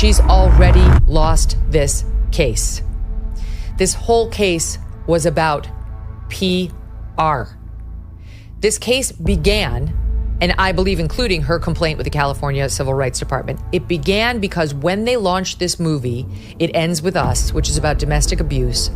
She's already lost this case. This whole case was about PR. This case began, and I believe including her complaint with the California Civil Rights Department, it began because when they launched this movie, It Ends With Us, which is about domestic abuse,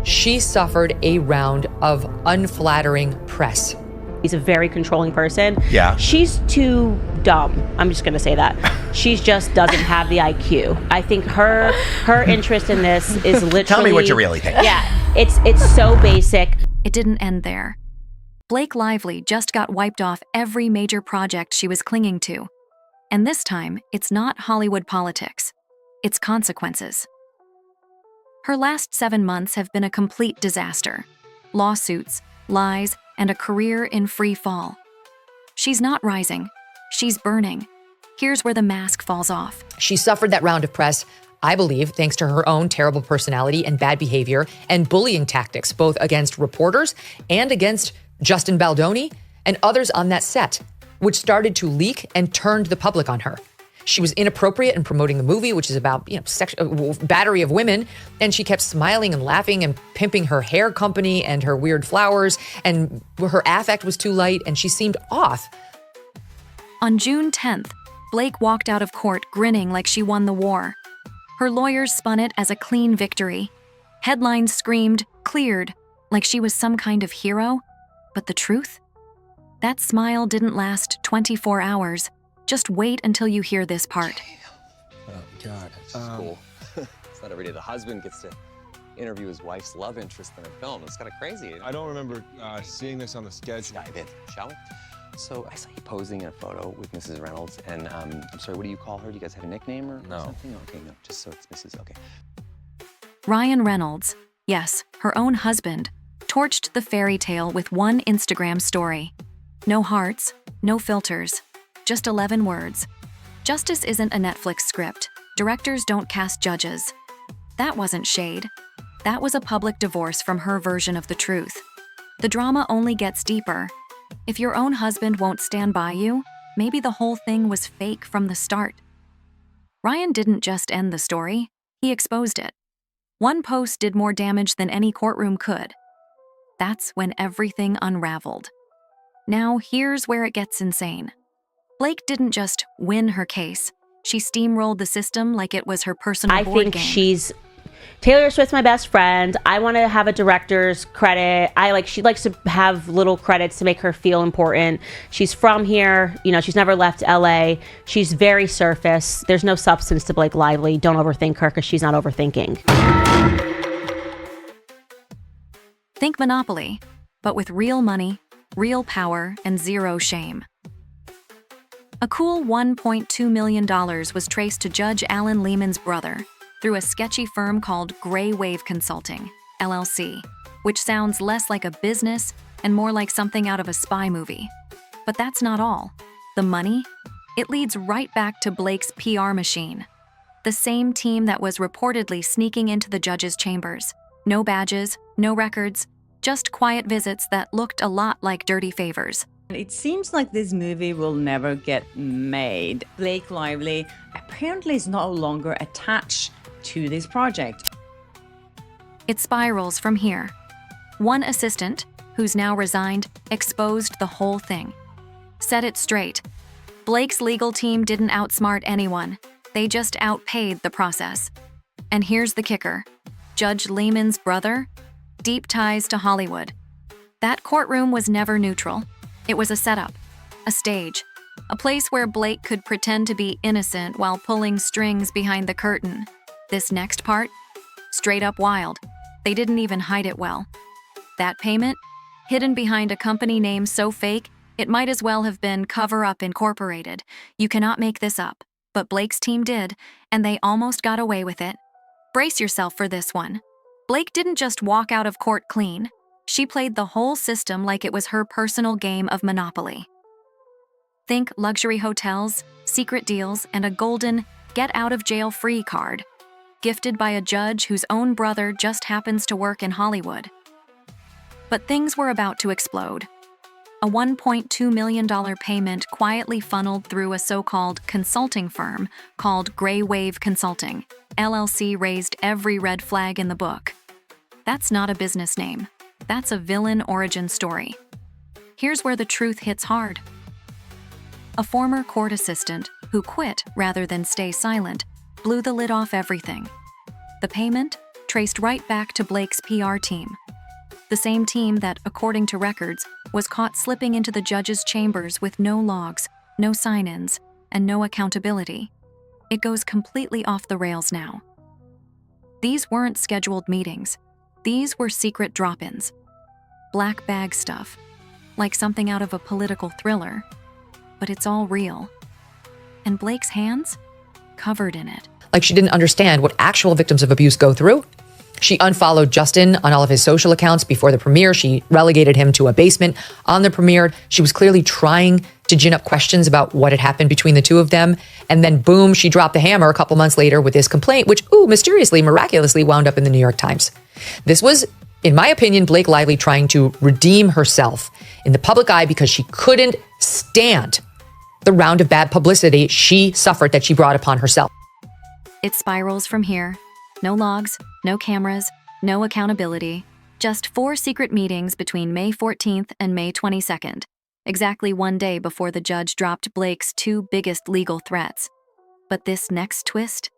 she suffered a round of unflattering press. He's a very controlling person. Yeah. She's too dumb. I'm just going to say that. She just doesn't have the IQ. I think her interest in this is literally... Tell me what you really think. Yeah, it's so basic. It didn't end there. Blake Lively just got wiped off every major project she was clinging to. And this time, it's not Hollywood politics. It's consequences. Her last 7 months have been a complete disaster. Lawsuits, lies, and a career in free fall. She's not rising. She's burning. Here's where the mask falls off. She suffered that round of press, I believe, thanks to her own terrible personality and bad behavior and bullying tactics, both against reporters and against Justin Baldoni and others on that set, which started to leak and turned the public on her. She was inappropriate in promoting the movie, which is about, battery of women. And she kept smiling and laughing and pimping her hair company and her weird flowers. And her affect was too light and she seemed off. On June 10th, Blake walked out of court grinning like she won the war. Her lawyers spun it as a clean victory. Headlines screamed, "Cleared," like she was some kind of hero. But the truth? That smile didn't last 24 hours. Just wait until you hear this part. Oh, God. It's cool. It's not every day the husband gets to interview his wife's love interest in a film. It's kind of crazy. I don't remember seeing this on the schedule. Dive in, shall we? So I saw you posing in a photo with Mrs. Reynolds, and I'm sorry, what do you call her? Do you guys have a nickname or something? Okay, no, just so it's Mrs. Okay. Ryan Reynolds, yes, her own husband, torched the fairy tale with one Instagram story. No hearts, no filters. Just 11 words. Justice isn't a Netflix script. Directors don't cast judges. That wasn't shade. That was a public divorce from her version of the truth. The drama only gets deeper. If your own husband won't stand by you, maybe the whole thing was fake from the start. Ryan didn't just end the story, he exposed it. One post did more damage than any courtroom could. That's when everything unraveled. Now here's where it gets insane. Blake didn't just win her case. She steamrolled the system like it was her personal board game. I think Taylor Swift's my best friend. I want to have a director's credit. She likes to have little credits to make her feel important. She's from here. She's never left LA. She's very surface. There's no substance to Blake Lively. Don't overthink her because she's not overthinking. Think Monopoly, but with real money, real power, and zero shame. A cool $1.2 million was traced to Judge Alan Lehman's brother through a sketchy firm called Gray Wave Consulting, LLC, which sounds less like a business and more like something out of a spy movie. But that's not all. The money? It leads right back to Blake's PR machine. The same team that was reportedly sneaking into the judge's chambers. No badges, no records, just quiet visits that looked a lot like dirty favors. It seems like this movie will never get made. Blake Lively apparently is no longer attached to this project. It spirals from here. One assistant, who's now resigned, exposed the whole thing. Set it straight. Blake's legal team didn't outsmart anyone. They just outpaid the process. And here's the kicker. Judge Lehman's brother? Deep ties to Hollywood. That courtroom was never neutral. It was a setup, a stage, a place where Blake could pretend to be innocent while pulling strings behind the curtain. This next part? Straight up wild. They didn't even hide it well. That payment? Hidden behind a company name so fake, it might as well have been Cover Up Incorporated. You cannot make this up. But Blake's team did, and they almost got away with it. Brace yourself for this one. Blake didn't just walk out of court clean. She played the whole system like it was her personal game of Monopoly. Think luxury hotels, secret deals, and a golden get-out-of-jail-free card, gifted by a judge whose own brother just happens to work in Hollywood. But things were about to explode. A $1.2 million payment quietly funneled through a so-called consulting firm called Gray Wave Consulting. LLC raised every red flag in the book. That's not a business name. That's a villain origin story. Here's where the truth hits hard. A former court assistant who quit rather than stay silent blew the lid off everything. The payment traced right back to Blake's PR team. The same team that, according to records, was caught slipping into the judge's chambers with no logs, no sign-ins, and no accountability. It goes completely off the rails now. These weren't scheduled meetings. These were secret drop-ins. Black bag stuff, like something out of a political thriller. But it's all real. And Blake's hands? Covered in it. Like she didn't understand what actual victims of abuse go through. She unfollowed Justin on all of his social accounts before the premiere. She relegated him to a basement on the premiere. She was clearly trying to gin up questions about what had happened between the two of them. And then boom, she dropped the hammer a couple months later with this complaint, which, mysteriously, miraculously wound up in the New York Times. This was, in my opinion, Blake Lively trying to redeem herself in the public eye because she couldn't stand the round of bad publicity she suffered that she brought upon herself. It spirals from here. No logs, no cameras, no accountability. Just 4 secret meetings between May 14th and May 22nd, exactly one day before the judge dropped Blake's 2 biggest legal threats. But this next twist?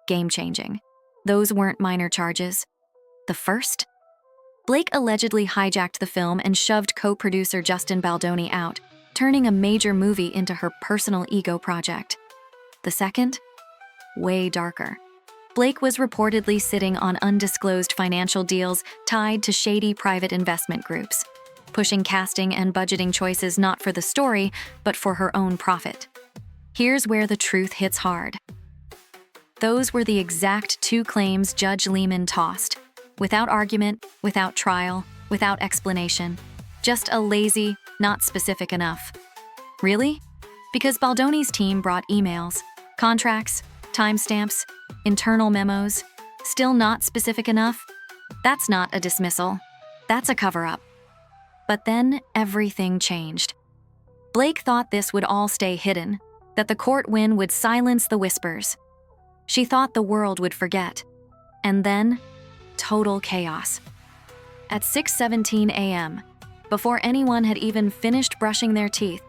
Game-changing. Those weren't minor charges. The first? Blake allegedly hijacked the film and shoved co-producer Justin Baldoni out, turning a major movie into her personal ego project. The second? Way darker. Blake was reportedly sitting on undisclosed financial deals tied to shady private investment groups, pushing casting and budgeting choices not for the story, but for her own profit. Here's where the truth hits hard. Those were the exact 2 claims Judge Lehman tossed, without argument, without trial, without explanation. Just a lazy, not specific enough. Really? Because Baldoni's team brought emails, contracts, timestamps, internal memos, still not specific enough? That's not a dismissal. That's a cover-up. But then everything changed. Blake thought this would all stay hidden, that the court win would silence the whispers. She thought the world would forget. And then, total chaos. At 6:17 a.m., before anyone had even finished brushing their teeth,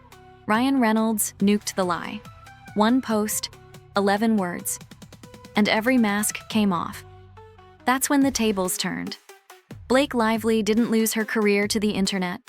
Ryan Reynolds nuked the lie. 1 post, 11 words. And every mask came off. That's when the tables turned. Blake Lively didn't lose her career to the internet,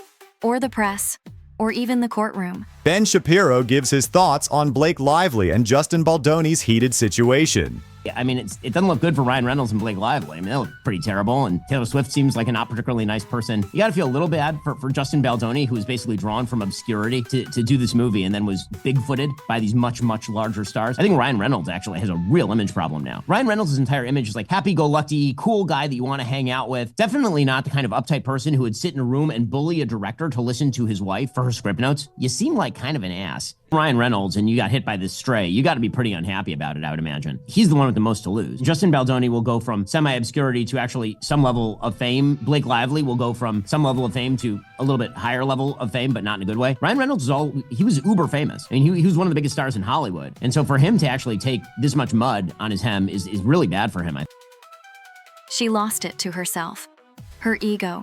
or the press, or even the courtroom. Ben Shapiro gives his thoughts on Blake Lively and Justin Baldoni's heated situation. Yeah, I mean, it doesn't look good for Ryan Reynolds and Blake Lively. I mean, they look pretty terrible, and Taylor Swift seems like a not particularly nice person. You gotta feel a little bad for Justin Baldoni, who was basically drawn from obscurity to do this movie and then was big-footed by these much, much larger stars. I think Ryan Reynolds actually has a real image problem now. Ryan Reynolds' entire image is like happy-go-lucky, cool guy that you want to hang out with. Definitely not the kind of uptight person who would sit in a room and bully a director to listen to his wife for her script notes. You seem like kind of an ass. Ryan Reynolds and you got hit by this stray, you got to be pretty unhappy about it, I would imagine. He's the one with the most to lose. Justin Baldoni will go from semi-obscurity to actually some level of fame. Blake Lively will go from some level of fame to a little bit higher level of fame, but not in a good way. Ryan Reynolds he was uber famous. I mean, he was one of the biggest stars in Hollywood. And so for him to actually take this much mud on his hem is really bad for him. She lost it to herself. Her ego.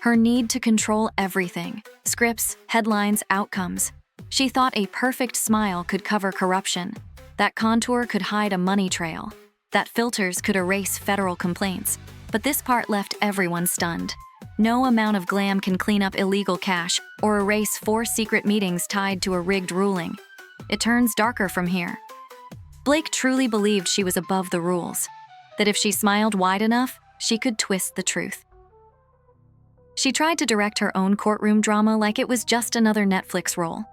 Her need to control everything. Scripts, headlines, outcomes. She thought a perfect smile could cover corruption, that contour could hide a money trail, that filters could erase federal complaints. But this part left everyone stunned. No amount of glam can clean up illegal cash or erase 4 secret meetings tied to a rigged ruling. It turns darker from here. Blake truly believed she was above the rules, that if she smiled wide enough, she could twist the truth. She tried to direct her own courtroom drama like it was just another Netflix role.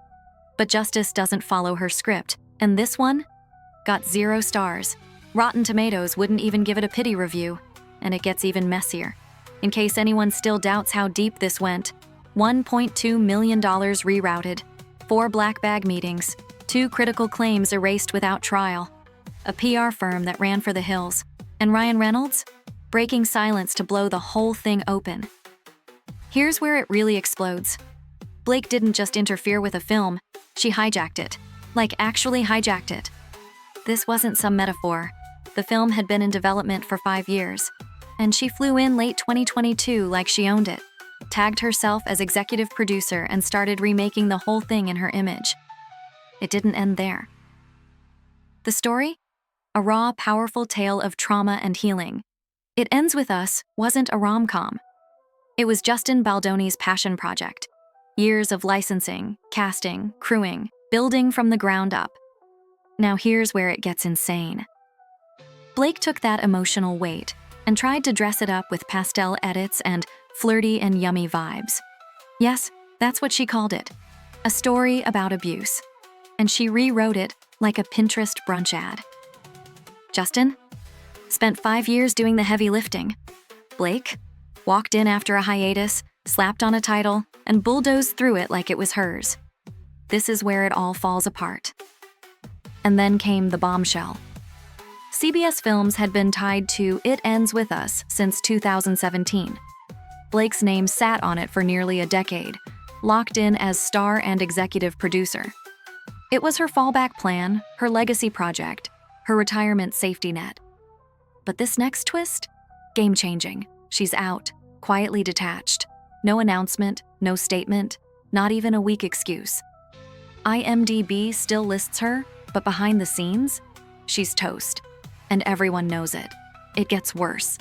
But justice doesn't follow her script, and this one got 0 stars. Rotten Tomatoes wouldn't even give it a pity review, and it gets even messier. In case anyone still doubts how deep this went, $1.2 million rerouted, 4 black bag meetings, 2 critical claims erased without trial, a PR firm that ran for the hills, and Ryan Reynolds breaking silence to blow the whole thing open. Here's where it really explodes. Blake didn't just interfere with a film, she hijacked it. Like, actually hijacked it. This wasn't some metaphor. The film had been in development for 5 years, and she flew in late 2022 like she owned it, tagged herself as executive producer, and started remaking the whole thing in her image. It didn't end there. The story? A raw, powerful tale of trauma and healing. It Ends With Us wasn't a rom-com. It was Justin Baldoni's passion project. Years of licensing, casting, crewing, building from the ground up. Now here's where it gets insane. Blake took that emotional weight and tried to dress it up with pastel edits and flirty and yummy vibes. Yes, that's what she called it. A story about abuse. And she rewrote it like a Pinterest brunch ad. Justin? Spent 5 years doing the heavy lifting. Blake? Walked in after a hiatus, slapped on a title, and bulldozed through it like it was hers. This is where it all falls apart. And then came the bombshell. CBS Films had been tied to It Ends With Us since 2017. Blake's name sat on it for nearly a decade, locked in as star and executive producer. It was her fallback plan, her legacy project, her retirement safety net. But this next twist? Game-changing. She's out, quietly detached. No announcement, no statement, not even a weak excuse. IMDb still lists her, but behind the scenes, she's toast. And everyone knows it. It gets worse.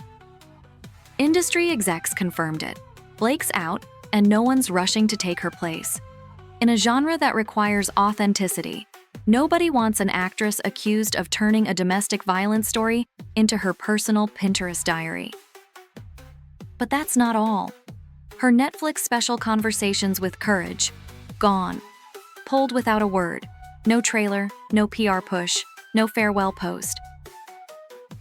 Industry execs confirmed it. Blake's out, and no one's rushing to take her place. In a genre that requires authenticity, nobody wants an actress accused of turning a domestic violence story into her personal Pinterest diary. But that's not all. Her Netflix special Conversations with Courage, gone. Pulled without a word. No trailer, no PR push, no farewell post.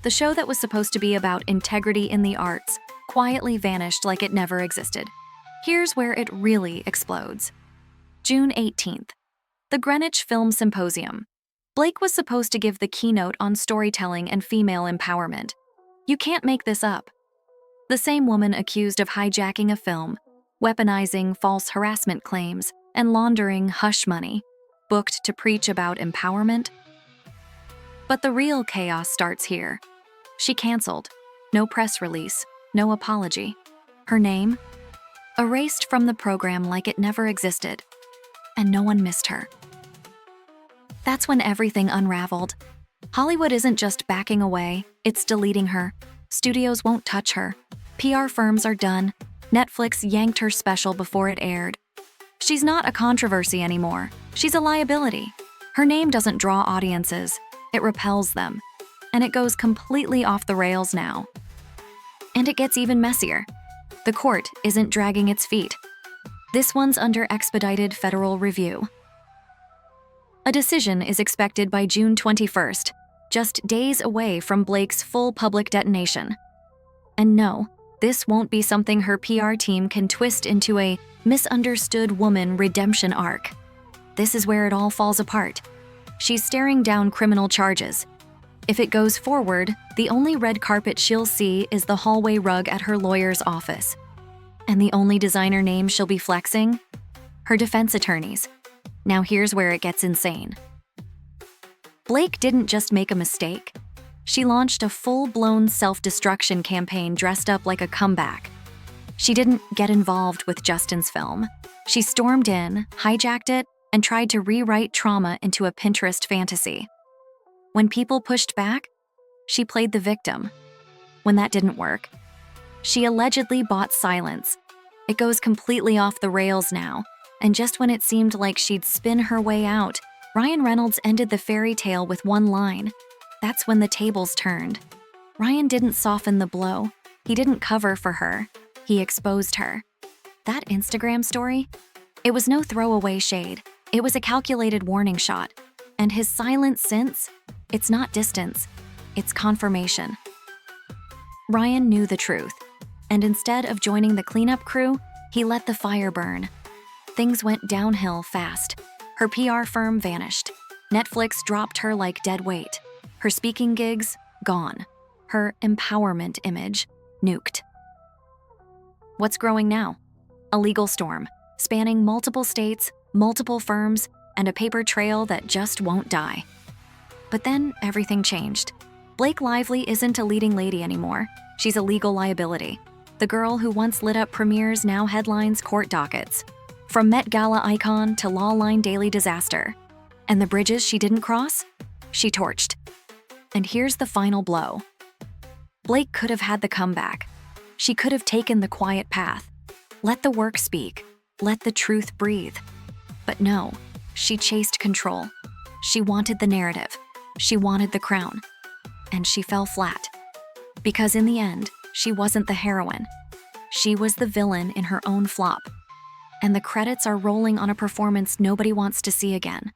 The show that was supposed to be about integrity in the arts quietly vanished like it never existed. Here's where it really explodes. June 18th. The Greenwich Film Symposium. Blake was supposed to give the keynote on storytelling and female empowerment. You can't make this up. The same woman accused of hijacking a film, weaponizing false harassment claims, and laundering hush money, booked to preach about empowerment. But the real chaos starts here. She canceled. No press release, no apology. Her name? Erased from the program like it never existed. And no one missed her. That's when everything unraveled. Hollywood isn't just backing away, it's deleting her. Studios won't touch her. PR firms are done. Netflix yanked her special before it aired. She's not a controversy anymore. She's a liability. Her name doesn't draw audiences. It repels them. And it goes completely off the rails now. And it gets even messier. The court isn't dragging its feet. This one's under expedited federal review. A decision is expected by June 21st, just days away from Blake's full public detonation. And no, this won't be something her PR team can twist into a misunderstood woman redemption arc. This is where it all falls apart. She's staring down criminal charges. If it goes forward, the only red carpet she'll see is the hallway rug at her lawyer's office. And the only designer name she'll be flexing? Her defense attorneys. Now here's where it gets insane. Blake didn't just make a mistake. She launched a full-blown self-destruction campaign dressed up like a comeback. She didn't get involved with Justin's film. She stormed in, hijacked it, and tried to rewrite trauma into a Pinterest fantasy. When people pushed back, she played the victim. When that didn't work, she allegedly bought silence. It goes completely off the rails now, and just when it seemed like she'd spin her way out, Ryan Reynolds ended the fairy tale with one line. That's when the tables turned. Ryan didn't soften the blow. He didn't cover for her. He exposed her. That Instagram story? It was no throwaway shade. It was a calculated warning shot. And his silence since? It's not distance. It's confirmation. Ryan knew the truth. And instead of joining the cleanup crew, he let the fire burn. Things went downhill fast. Her PR firm vanished. Netflix dropped her like dead weight. Her speaking gigs, gone. Her empowerment image, nuked. What's growing now? A legal storm. spanning multiple states, multiple firms, and a paper trail that just won't die. But then everything changed. Blake Lively isn't a leading lady anymore. She's a legal liability. The girl who once lit up premieres now headlines court dockets. From Met Gala icon to Law Line daily disaster. And the bridges she didn't cross? She torched. And here's the final blow. Blake could have had the comeback. She could have taken the quiet path. Let the work speak. Let the truth breathe. But no, she chased control. She wanted the narrative. She wanted the crown. And she fell flat. Because in the end, she wasn't the heroine. She was the villain in her own flop. And the credits are rolling on a performance nobody wants to see again.